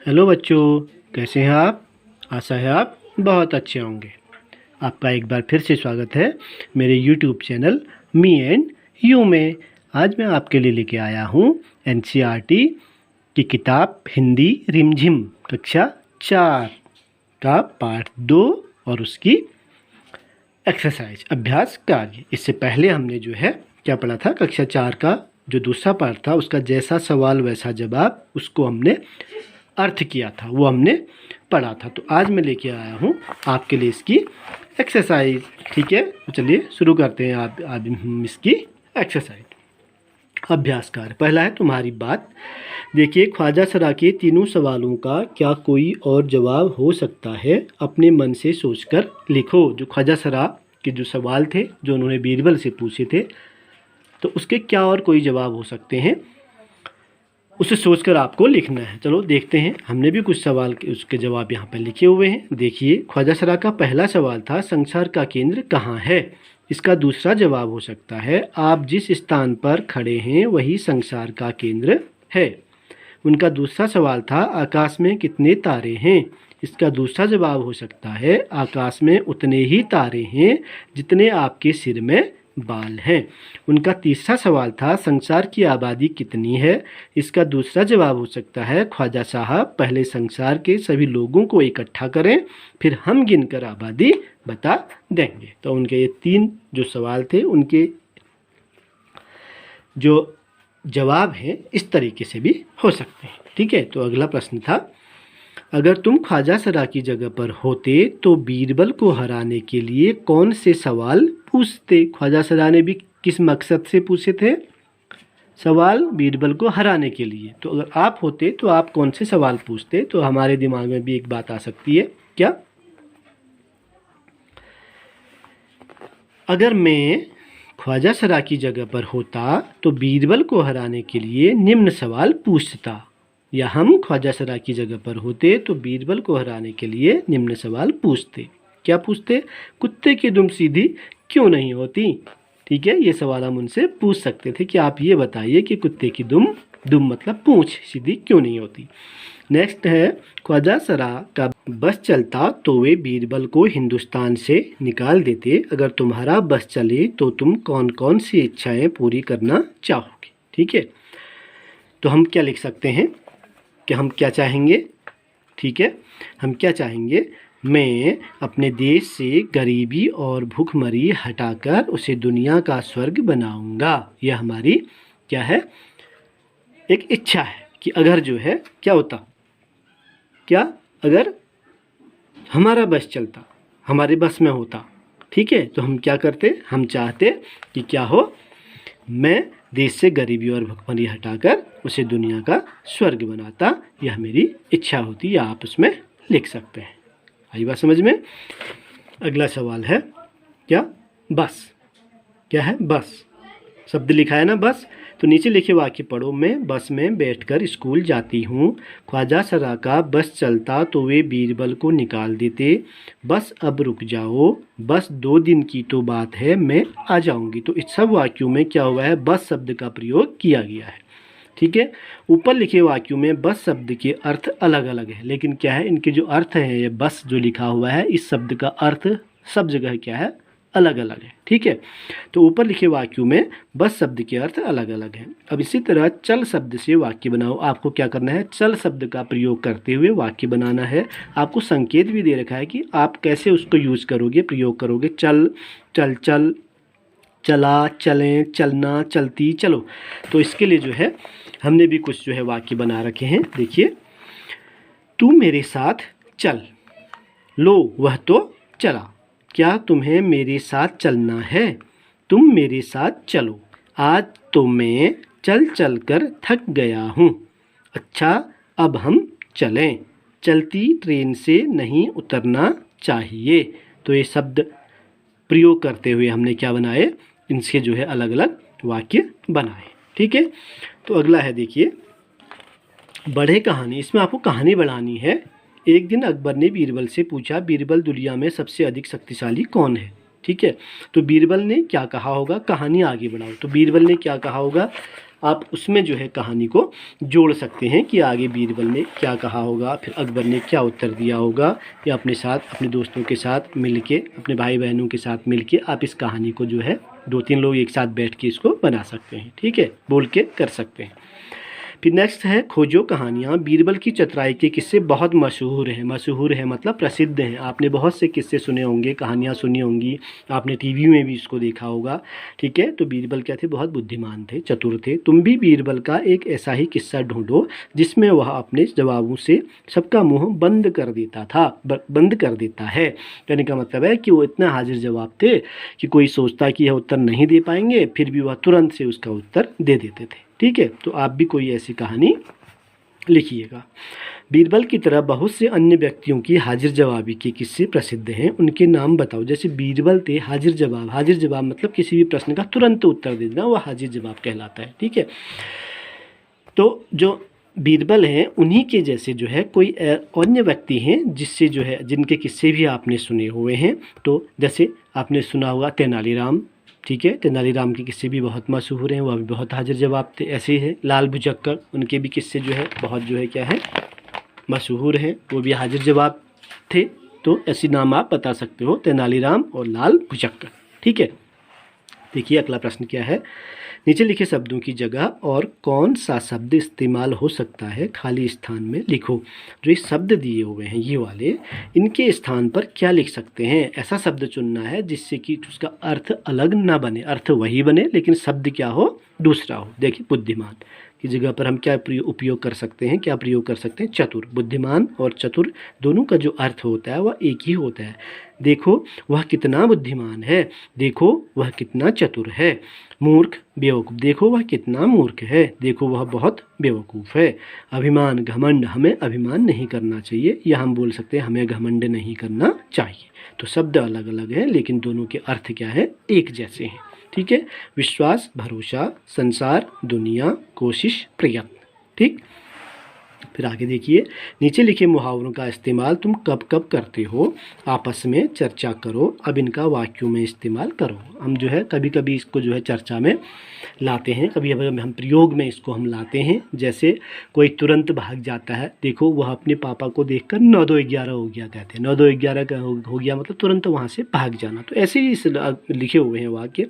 Hello बच्चों, कैसे हैं आप। आशा है आप बहुत अच्छे होंगे। आपका एक बार फिर से स्वागत है मेरे YouTube channel me and you में। आज मैं आपके लिए लेके आया हूँ एनसीईआरटी की किताब हिंदी रिमझिम कक्षा 4 का पार्ट 2 और उसकी एक्सरसाइज अभ्यास कार्य। इससे पहले हमने जो है क्या पढ़ा था, कक्षा 4 का जो दूसरा पार्ट था उसका जैसा सवाल वैसा जवाब, उसको हमने अर्थ किया था, वो हमने पढ़ा था। तो आज मैं लेके आया हूँ आपके लिए इसकी एक्सरसाइज। ठीक है, तो चलिए शुरू करते हैं आज हम इसकी एक्सरसाइज अभ्यास कार्य। पहला है तुम्हारी बात। देखिए, ख्वाजा सरा के तीनों सवालों का क्या कोई और जवाब हो सकता है, अपने मन से सोचकर लिखो। जो ख्वाजा सरा के जो सवाल थे जो उन्होंने बीरबल से पूछे थे, तो उसके क्या और कोई जवाब हो सकते हैं, उसे सोचकर आपको लिखना है। चलो देखते हैं, हमने भी कुछ सवाल के उसके जवाब यहाँ पर लिखे हुए हैं। देखिए, ख्वाजा सरा का पहला सवाल था संसार का केंद्र कहाँ है। इसका दूसरा जवाब हो सकता है आप जिस स्थान पर खड़े हैं वही संसार का केंद्र है। उनका दूसरा सवाल था आकाश में कितने तारे हैं। इसका दूसरा जवाब हो सकता है आकाश में उतने ही तारे हैं जितने आपके सिर में बाल हैं। उनका तीसरा सवाल था संसार की आबादी कितनी है। इसका दूसरा जवाब हो सकता है ख्वाजा साहब पहले संसार के सभी लोगों को इकट्ठा करें, फिर हम गिनकर आबादी बता देंगे। तो उनके ये तीन जो सवाल थे, उनके जो जवाब हैं इस तरीके से भी हो सकते हैं। ठीक है, तो अगला प्रश्न था अगर तुम ख्वाजा सरा की जगह पर होते तो बीरबल को हराने के लिए कौन से सवाल पूछते। ख्वाजा सरा ने भी किस मकसद से पूछे थे सवाल, बीरबल को हराने के लिए। तो अगर आप होते तो आप कौन से सवाल पूछते। तो हमारे दिमाग में भी एक बात आ सकती है, क्या, अगर मैं ख्वाजा सरा की जगह पर होता तो बीरबल को हराने के लिए निम्न सवाल पूछता। या हम ख्वाजा सरा की जगह पर होते तो बीरबल को हराने के लिए निम्न सवाल पूछते। क्या पूछते, कुत्ते की दुम सीधी क्यों नहीं होती। ठीक है, ये सवाल हम उनसे पूछ सकते थे कि आप ये बताइए कि कुत्ते की दुम मतलब पूंछ सीधी क्यों नहीं होती। नेक्स्ट है ख्वाजा सरा का बस चलता तो वे बीरबल को हिंदुस्तान से निकाल देते। अगर तुम्हारा बस चले तो तुम कौन कौन सी इच्छाएं पूरी करना चाहोगे। ठीक है, तो हम क्या लिख सकते हैं कि हम क्या चाहेंगे। ठीक है, हम क्या चाहेंगे, मैं अपने देश से गरीबी और भूखमरी हटाकर उसे दुनिया का स्वर्ग बनाऊंगा। यह हमारी क्या है, एक इच्छा है कि अगर जो है क्या होता, क्या अगर हमारा बस चलता, हमारे बस में होता। ठीक है, तो हम क्या करते, हम चाहते कि क्या हो, मैं देश से गरीबी और भुखमरी हटाकर उसे दुनिया का स्वर्ग बनाता। यह मेरी इच्छा होती, या आप उसमें लिख सकते हैं। आई बात समझ में। अगला सवाल है क्या, बस। क्या है, बस शब्द लिखा है ना बस, तो नीचे लिखे वाक्य पढ़ो। मैं बस में बैठकर स्कूल जाती हूँ। ख्वाजा सरा का बस चलता तो वे बीरबल को निकाल देते। बस अब रुक जाओ, बस 2 दिन की तो बात है, मैं आ जाऊँगी। तो इस सब वाक्यों में क्या हुआ है, बस शब्द का प्रयोग किया गया है। ठीक है, ऊपर लिखे वाक्यों में बस शब्द के अर्थ अलग अलग है, लेकिन क्या है, इनके जो अर्थ हैं, ये बस जो लिखा हुआ है इस शब्द का अर्थ सब जगह क्या है, अलग अलग है। ठीक है, तो ऊपर लिखे वाक्यों में बस शब्द के अर्थ अलग अलग हैं। अब इसी तरह चल शब्द से वाक्य बनाओ। आपको क्या करना है, चल शब्द का प्रयोग करते हुए वाक्य बनाना है। आपको संकेत भी दे रखा है कि आप कैसे उसको यूज करोगे, प्रयोग करोगे। चल, चल चल, चला, चलें, चलना, चलती, चलो। तो इसके लिए जो है हमने भी कुछ जो है वाक्य बना रखे हैं। देखिए, तू मेरे साथ चल, लो वह तो चला। क्या तुम्हें मेरे साथ चलना है, तुम मेरे साथ चलो। आज तो मैं चल चल कर थक गया हूँ। अच्छा, अब हम चलें, चलती ट्रेन से नहीं उतरना चाहिए। तो ये शब्द प्रयोग करते हुए हमने क्या बनाए, इनसे जो है अलग अलग वाक्य बनाए। ठीक है, तो अगला है देखिए, बढ़े कहानी। इसमें आपको कहानी बढ़ानी है। एक दिन अकबर ने बीरबल से पूछा, बीरबल दुनिया में सबसे अधिक शक्तिशाली कौन है। ठीक है, तो बीरबल ने क्या कहा होगा, कहानी आगे बढ़ाओ। तो बीरबल ने क्या कहा होगा, आप उसमें जो है कहानी को जोड़ सकते हैं कि आगे बीरबल ने क्या कहा होगा, फिर अकबर ने क्या उत्तर दिया होगा, या अपने साथ अपने दोस्तों के साथ मिल के, अपने भाई बहनों के साथ मिल के आप इस कहानी को जो है 2-3 लोग एक साथ बैठ के इसको बना सकते हैं। ठीक है, बोल के कर सकते हैं। फिर नेक्स्ट है खोजो कहानियाँ। बीरबल की चतुराई के किस्से बहुत मशहूर हैं। मशहूर है मतलब प्रसिद्ध हैं। आपने बहुत से किस्से सुने होंगे, कहानियाँ सुनी होंगी, आपने टीवी में भी इसको देखा होगा। ठीक है, तो बीरबल क्या थे, बहुत बुद्धिमान थे, चतुर थे। तुम भी बीरबल का एक ऐसा ही किस्सा ढूंढो जिसमें वह अपने जवाबों से सबका मुंह बंद कर देता था, बंद कर देता है। कहने का मतलब है कि वो इतना हाजिर जवाब थे कि कोई सोचता कि यह उत्तर नहीं दे पाएंगे, फिर भी वह तुरंत से उसका उत्तर दे देते थे। ठीक है, तो आप भी कोई ऐसी कहानी लिखिएगा। बीरबल की तरह बहुत से अन्य व्यक्तियों की हाजिर जवाबी के किस्से प्रसिद्ध हैं, उनके नाम बताओ। जैसे बीरबल थे हाजिर जवाब मतलब किसी भी प्रश्न का तुरंत उत्तर दे देना, वह हाजिर जवाब कहलाता है। ठीक है, तो जो बीरबल हैं उन्हीं के जैसे जो है कोई अन्य व्यक्ति हैं जिससे जो है जिनके किस्से भी आपने सुने हुए हैं। तो जैसे आपने सुना होगा तेनालीराम। ठीक है, तेनालीराम के किस्से भी बहुत मशहूर हैं, वह भी बहुत हाजिर जवाब थे। ऐसे ही है लाल भुजक्कर, उनके भी किस्से जो है बहुत जो है क्या है मशहूर हैं, वो भी हाजिर जवाब थे। तो ऐसे नाम आप बता सकते हो, तेनालीराम और लाल भुजक्कर। ठीक है, देखिए अगला प्रश्न क्या है। नीचे लिखे शब्दों की जगह और कौन सा शब्द इस्तेमाल हो सकता है खाली स्थान में लिखो। जो ये शब्द दिए हुए हैं ये वाले, इनके स्थान पर क्या लिख सकते हैं। ऐसा शब्द चुनना है जिससे कि उसका अर्थ अलग ना बने, अर्थ वही बने लेकिन शब्द क्या हो, दूसरा हो। देखिए बुद्धिमान की जगह पर हम क्या उपयोग कर सकते हैं, क्या प्रयोग कर सकते हैं, चतुर। बुद्धिमान और चतुर दोनों का जो अर्थ होता है वह एक ही होता है। देखो वह कितना बुद्धिमान है, देखो वह कितना चतुर है। मूर्ख, बेवकूफ़, देखो वह कितना मूर्ख है, देखो वह बहुत बेवकूफ़ है। अभिमान, घमंड, हमें अभिमान नहीं करना चाहिए, या हम बोल सकते हैं हमें घमंड नहीं करना चाहिए। तो शब्द अलग अलग हैं लेकिन दोनों के अर्थ क्या है, एक जैसे हैं। ठीक है, विश्वास, भरोसा, संसार, दुनिया, कोशिश, प्रयत्न। ठीक, फिर आगे देखिए। नीचे लिखे मुहावरों का इस्तेमाल तुम कब कब करते हो, आपस में चर्चा करो। अब इनका वाक्यों में इस्तेमाल करो। हम जो है कभी कभी इसको जो है चर्चा में लाते हैं, कभी हम प्रयोग में इसको हम लाते हैं। जैसे कोई तुरंत भाग जाता है, देखो वह अपने पापा को देखकर 9-2-11 हो गया, कहते हैं 9-2-11 का हो गया मतलब तुरंत वहाँ से भाग जाना। तो ऐसे ही लिखे हुए हैं वाक्य।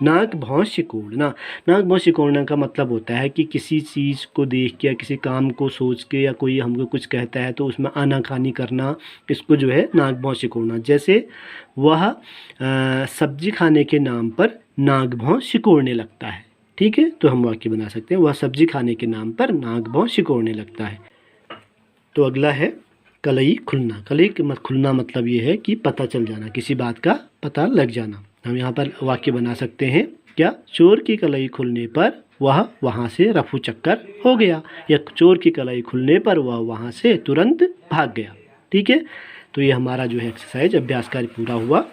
नाक भौं सिकोड़ना, नाक भौं सिकोड़ना का मतलब होता है कि किसी चीज़ को देख के या किसी काम को सोच के या कोई हमको कुछ कहता है तो उसमें आनाकानी करना, इसको जो है नाक भौं सिकोड़ना। जैसे वह सब्जी खाने के नाम पर नाक भौं सिकोड़ने लगता है। ठीक है, तो हम वाक्य बना सकते हैं वह सब्जी खाने के नाम पर नाक भौं सिकोड़ने लगता है। तो अगला है कलई खुलना। कलई खुलना मतलब ये है कि पता चल जाना, किसी बात का पता लग जाना। हम यहाँ पर वाक्य बना सकते हैं क्या, चोर की कलई खुलने पर वह वहाँ से रफू चक्कर हो गया, या चोर की कलई खुलने पर वह वहाँ से तुरंत भाग गया। ठीक है, तो ये हमारा जो है एक्सरसाइज अभ्यास कार्य पूरा हुआ।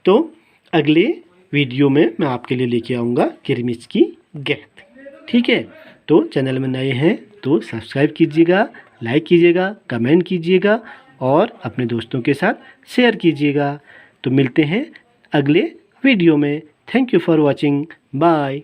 तो अगले वीडियो में मैं आपके लिए लेके आऊँगा किरमिच की गेंद। ठीक है, तो चैनल में नए हैं तो सब्सक्राइब कीजिएगा, लाइक कीजिएगा, कमेंट कीजिएगा और अपने दोस्तों के साथ शेयर कीजिएगा। तो मिलते हैं अगले वीडियो में। Thank you for watching, bye.